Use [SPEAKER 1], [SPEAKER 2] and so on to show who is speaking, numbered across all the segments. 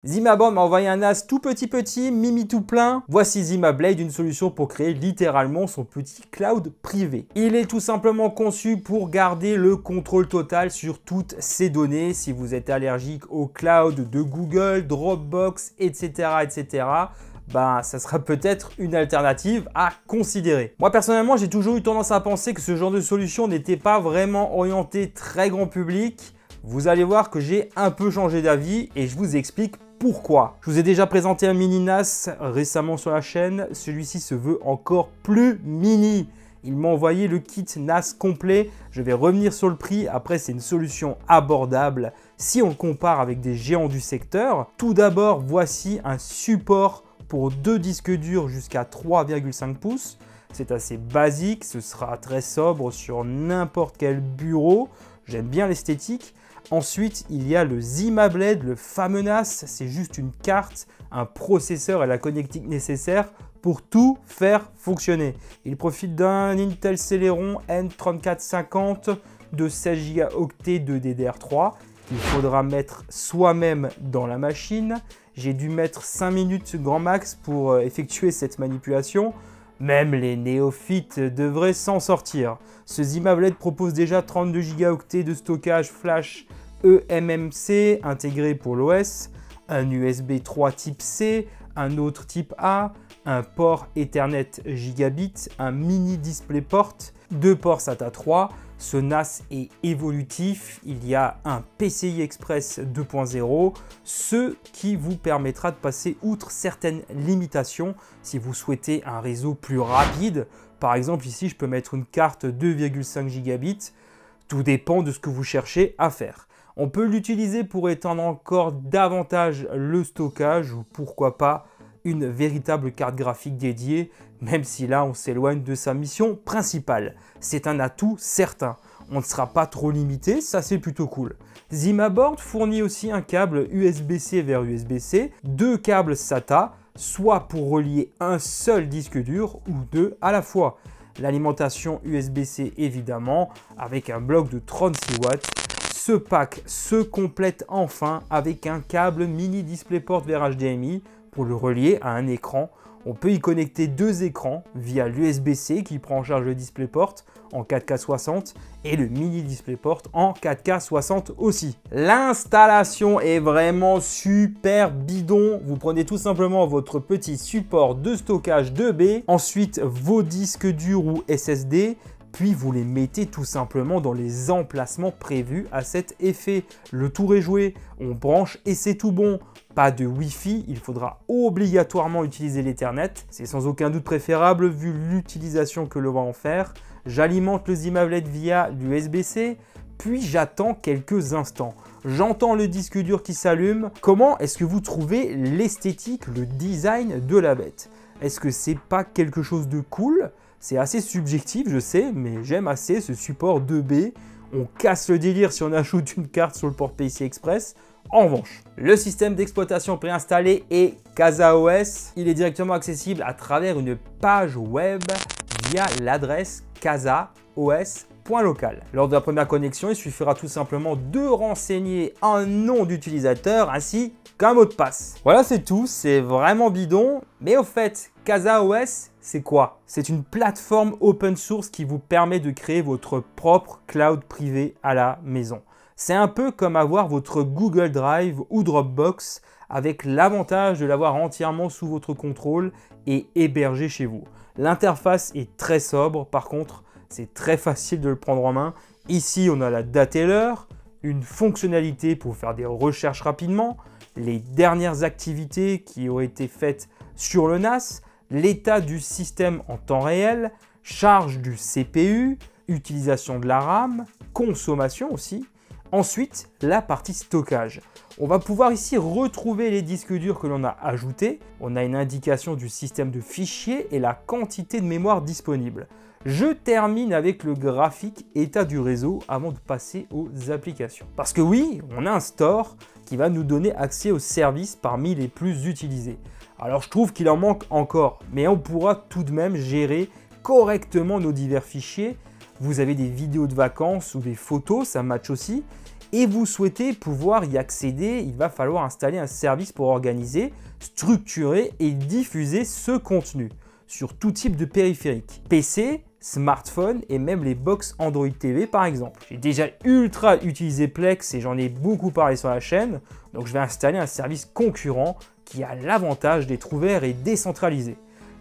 [SPEAKER 1] Zimaboard m'a envoyé un NAS tout petit, mimi tout plein. Voici Zimablade, une solution pour créer littéralement son petit cloud privé. Il est tout simplement conçu pour garder le contrôle total sur toutes ces données. Si vous êtes allergique au cloud de Google, Dropbox, etc., ça sera peut-être une alternative à considérer. Moi personnellement, j'ai toujours eu tendance à penser que ce genre de solution n'était pas vraiment orienté très grand public. Vous allez voir que j'ai un peu changé d'avis et je vous explique pourquoi. Je vous ai déjà présenté un mini NAS récemment sur la chaîne. Celui-ci se veut encore plus mini. Il m'a envoyé le kit NAS complet. Je vais revenir sur le prix. Après, c'est une solution abordable si on le compare avec des géants du secteur. Tout d'abord, voici un support pour 2 disques durs jusqu'à 3,5 pouces. C'est assez basique, ce sera très sobre sur n'importe quel bureau. J'aime bien l'esthétique. Ensuite, il y a le Zimablade, le fameux NAS. C'est juste une carte, un processeur et la connectique nécessaire pour tout faire fonctionner. Il profite d'un Intel Celeron N3450 de 16 Go de DDR3 qu'il faudra mettre soi-même dans la machine. J'ai dû mettre 5 minutes grand max pour effectuer cette manipulation. Même les néophytes devraient s'en sortir. Ce Zimablade propose déjà 32 Go de stockage flash eMMC intégré pour l'OS, un USB 3 type C, un autre type A, un port Ethernet Gigabit, un mini DisplayPort, 2 ports SATA 3. Ce NAS est évolutif, il y a un PCI Express 2.0, ce qui vous permettra de passer outre certaines limitations si vous souhaitez un réseau plus rapide. Par exemple, ici, je peux mettre une carte 2,5 Gigabit, tout dépend de ce que vous cherchez à faire. On peut l'utiliser pour étendre encore davantage le stockage ou pourquoi pas une véritable carte graphique dédiée, même si là on s'éloigne de sa mission principale. C'est un atout certain. On ne sera pas trop limité, ça c'est plutôt cool. Zimaboard fournit aussi un câble USB-C vers USB-C, 2 câbles SATA, soit pour relier un seul disque dur ou 2 à la fois. L'alimentation USB-C évidemment, avec un bloc de 36 watts. Ce pack se complète enfin avec un câble mini DisplayPort vers HDMI pour le relier à un écran. On peut y connecter 2 écrans via l'USB-C qui prend en charge le DisplayPort en 4K 60 et le mini DisplayPort en 4K 60 aussi. L'installation est vraiment super bidon. Vous prenez tout simplement votre petit support de stockage 2B, ensuite vos disques durs ou SSD, puis vous les mettez tout simplement dans les emplacements prévus à cet effet. Le tour est joué, on branche et c'est tout bon. Pas de Wi-Fi, il faudra obligatoirement utiliser l'Ethernet. C'est sans aucun doute préférable vu l'utilisation que l'on va en faire. J'alimente le Zimablade via l'USB-C, puis j'attends quelques instants. J'entends le disque dur qui s'allume. Comment est-ce que vous trouvez l'esthétique, le design de la bête? Est-ce que c'est pas quelque chose de cool? C'est assez subjectif, je sais, mais j'aime assez ce support 2B. On casse le délire si on ajoute une carte sur le port PCI Express. En revanche, le système d'exploitation préinstallé est CasaOS. Il est directement accessible à travers une page web via l'adresse casaos.local. Lors de la première connexion, il suffira tout simplement de renseigner un nom d'utilisateur ainsi qu'un mot de passe. Voilà, c'est tout, c'est vraiment bidon. Mais au fait, CasaOS, c'est quoi? C'est une plateforme open source qui vous permet de créer votre propre cloud privé à la maison. C'est un peu comme avoir votre Google Drive ou Dropbox avec l'avantage de l'avoir entièrement sous votre contrôle et hébergé chez vous. L'interface est très sobre, par contre, c'est très facile de le prendre en main. Ici, on a la date et l'heure, une fonctionnalité pour faire des recherches rapidement, les dernières activités qui ont été faites sur le NAS, l'état du système en temps réel, charge du CPU, utilisation de la RAM, consommation aussi. Ensuite, la partie stockage. On va pouvoir ici retrouver les disques durs que l'on a ajoutés. On a une indication du système de fichiers et la quantité de mémoire disponible. Je termine avec le graphique état du réseau avant de passer aux applications. Parce que oui, on a un store qui va nous donner accès aux services parmi les plus utilisés. Alors je trouve qu'il en manque encore, mais on pourra tout de même gérer correctement nos divers fichiers. Vous avez des vidéos de vacances ou des photos, ça match aussi. et vous souhaitez pouvoir y accéder, il va falloir installer un service pour organiser, structurer et diffuser ce contenu sur tout type de périphérique. PC, smartphone et même les box Android TV par exemple. J'ai déjà ultra utilisé Plex et j'en ai beaucoup parlé sur la chaîne, donc je vais installer un service concurrent qui a l'avantage d'être ouvert et décentralisé.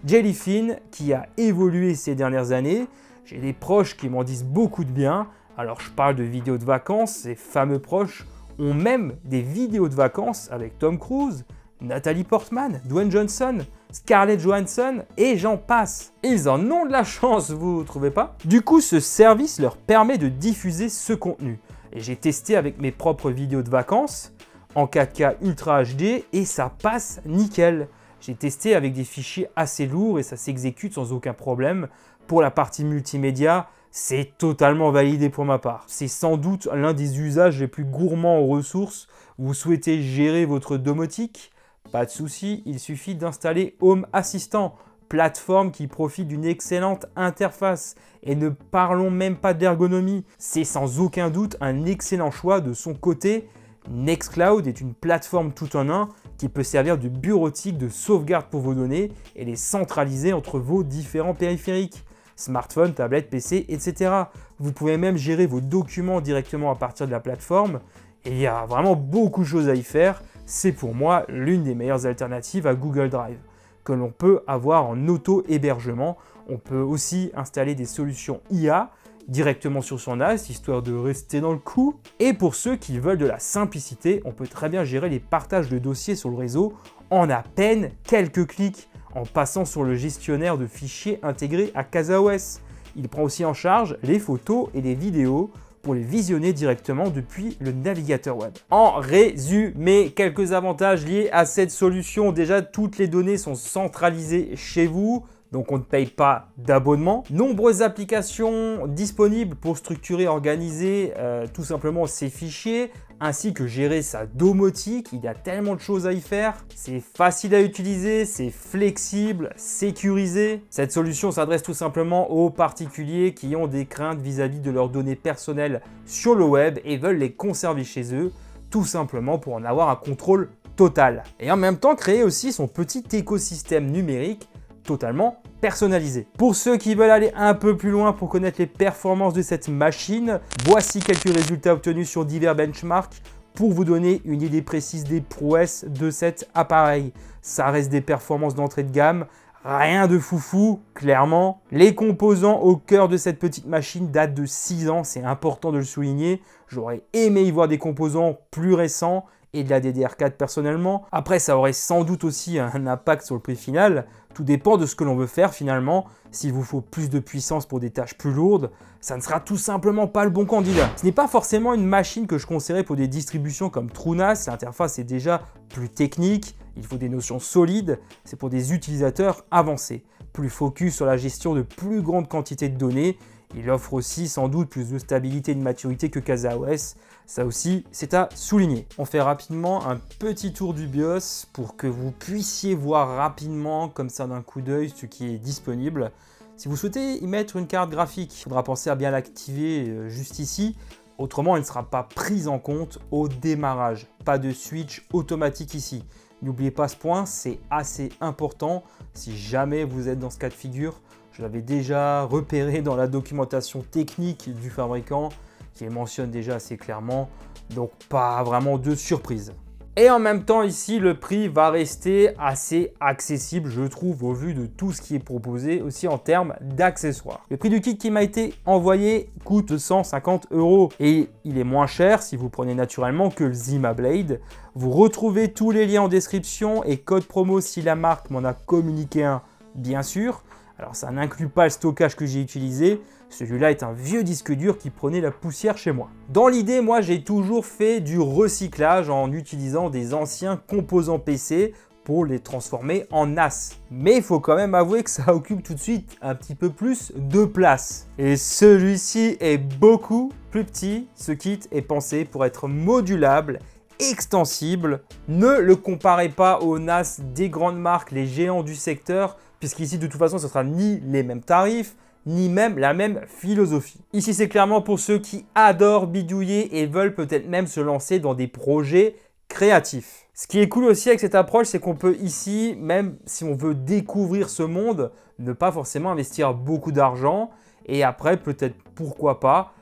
[SPEAKER 1] Jellyfin qui a évolué ces dernières années, j'ai des proches qui m'en disent beaucoup de bien, alors je parle de vidéos de vacances, ces fameux proches ont même des vidéos de vacances avec Tom Cruise, Natalie Portman, Dwayne Johnson, Scarlett Johansson et j'en passe. Ils en ont de la chance, vous trouvez pas? Du coup, ce service leur permet de diffuser ce contenu. Et j'ai testé avec mes propres vidéos de vacances en 4K Ultra HD et ça passe nickel. J'ai testé avec des fichiers assez lourds et ça s'exécute sans aucun problème. Pour la partie multimédia, c'est totalement validé pour ma part. C'est sans doute l'un des usages les plus gourmands en ressources. Vous souhaitez gérer votre domotique? Pas de souci, il suffit d'installer Home Assistant, plateforme qui profite d'une excellente interface. Et ne parlons même pas d'ergonomie, c'est sans aucun doute un excellent choix de son côté. Nextcloud est une plateforme tout en un qui peut servir de bureautique de sauvegarde pour vos données et les centraliser entre vos différents périphériques. Smartphone, tablette, PC, etc. Vous pouvez même gérer vos documents directement à partir de la plateforme. Et il y a vraiment beaucoup de choses à y faire. C'est pour moi l'une des meilleures alternatives à Google Drive, que l'on peut avoir en auto-hébergement. On peut aussi installer des solutions IA directement sur son NAS, histoire de rester dans le coup. Et pour ceux qui veulent de la simplicité, on peut très bien gérer les partages de dossiers sur le réseau en à peine quelques clics, en passant sur le gestionnaire de fichiers intégré à CasaOS. Il prend aussi en charge les photos et les vidéos pour les visionner directement depuis le navigateur web. En résumé, quelques avantages liés à cette solution. Déjà, toutes les données sont centralisées chez vous, donc on ne paye pas d'abonnement. Nombreuses applications disponibles pour structurer et organiser tout simplement ces fichiers, ainsi que gérer sa domotique. Il y a tellement de choses à y faire. C'est facile à utiliser, c'est flexible, sécurisé. Cette solution s'adresse tout simplement aux particuliers qui ont des craintes vis-à-vis de leurs données personnelles sur le web et veulent les conserver chez eux, tout simplement pour en avoir un contrôle total. Et en même temps, créer aussi son petit écosystème numérique totalement personnalisé. Pour ceux qui veulent aller un peu plus loin pour connaître les performances de cette machine, voici quelques résultats obtenus sur divers benchmarks pour vous donner une idée précise des prouesses de cet appareil. Ça reste des performances d'entrée de gamme, rien de foufou, clairement. Les composants au cœur de cette petite machine datent de 6 ans, c'est important de le souligner. J'aurais aimé y voir des composants plus récents et de la DDR4 personnellement. Après, ça aurait sans doute aussi un impact sur le prix final. Tout dépend de ce que l'on veut faire finalement. S'il vous faut plus de puissance pour des tâches plus lourdes, ça ne sera tout simplement pas le bon candidat. Ce n'est pas forcément une machine que je conseillerais pour des distributions comme TrueNAS. L'interface est déjà plus technique, il faut des notions solides. C'est pour des utilisateurs avancés, plus focus sur la gestion de plus grandes quantités de données. Il offre aussi sans doute plus de stabilité et de maturité que CasaOS. Ça aussi, c'est à souligner. On fait rapidement un petit tour du BIOS pour que vous puissiez voir rapidement, comme ça d'un coup d'œil, ce qui est disponible. Si vous souhaitez y mettre une carte graphique, il faudra penser à bien l'activer juste ici. Autrement, elle ne sera pas prise en compte au démarrage. Pas de switch automatique ici. N'oubliez pas ce point, c'est assez important. Si jamais vous êtes dans ce cas de figure, je l'avais déjà repéré dans la documentation technique du fabricant, qui le mentionne déjà assez clairement, donc pas vraiment de surprise. Et en même temps ici, le prix va rester assez accessible, je trouve, au vu de tout ce qui est proposé, aussi en termes d'accessoires. Le prix du kit qui m'a été envoyé coûte 150 € et il est moins cher si vous prenez naturellement que le Zima Blade. Vous retrouvez tous les liens en description et code promo si la marque m'en a communiqué un, bien sûr. Alors ça n'inclut pas le stockage que j'ai utilisé, celui-là est un vieux disque dur qui prenait la poussière chez moi. Dans l'idée, moi j'ai toujours fait du recyclage en utilisant des anciens composants PC pour les transformer en NAS. Mais il faut quand même avouer que ça occupe tout de suite un petit peu plus de place. Et celui-ci est beaucoup plus petit, ce kit est pensé pour être modulable, extensible. Ne le comparez pas aux NAS des grandes marques, les géants du secteur, puisqu'ici de toute façon ce sera ni les mêmes tarifs, ni même la même philosophie. Ici, c'est clairement pour ceux qui adorent bidouiller et veulent peut-être même se lancer dans des projets créatifs. Ce qui est cool aussi avec cette approche, c'est qu'on peut ici, même si on veut découvrir ce monde, ne pas forcément investir beaucoup d'argent et après peut-être pourquoi pas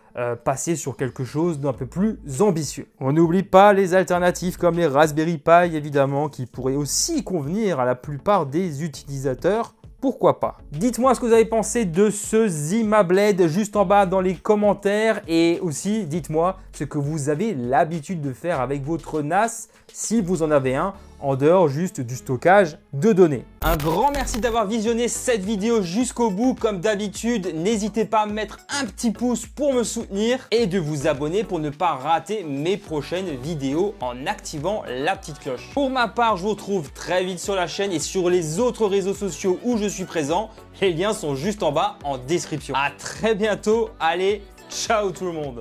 [SPEAKER 1] passer sur quelque chose d'un peu plus ambitieux. On n'oublie pas les alternatives comme les Raspberry Pi évidemment qui pourraient aussi convenir à la plupart des utilisateurs. Pourquoi pas? Dites-moi ce que vous avez pensé de ce ZimaBlade juste en bas dans les commentaires et aussi dites-moi ce que vous avez l'habitude de faire avec votre NAS si vous en avez un en dehors juste du stockage de données. Un grand merci d'avoir visionné cette vidéo jusqu'au bout. Comme d'habitude, n'hésitez pas à mettre un petit pouce pour me soutenir et de vous abonner pour ne pas rater mes prochaines vidéos en activant la petite cloche. Pour ma part, je vous retrouve très vite sur la chaîne et sur les autres réseaux sociaux où je suis présent. Les liens sont juste en bas en description. À très bientôt. Allez, ciao tout le monde.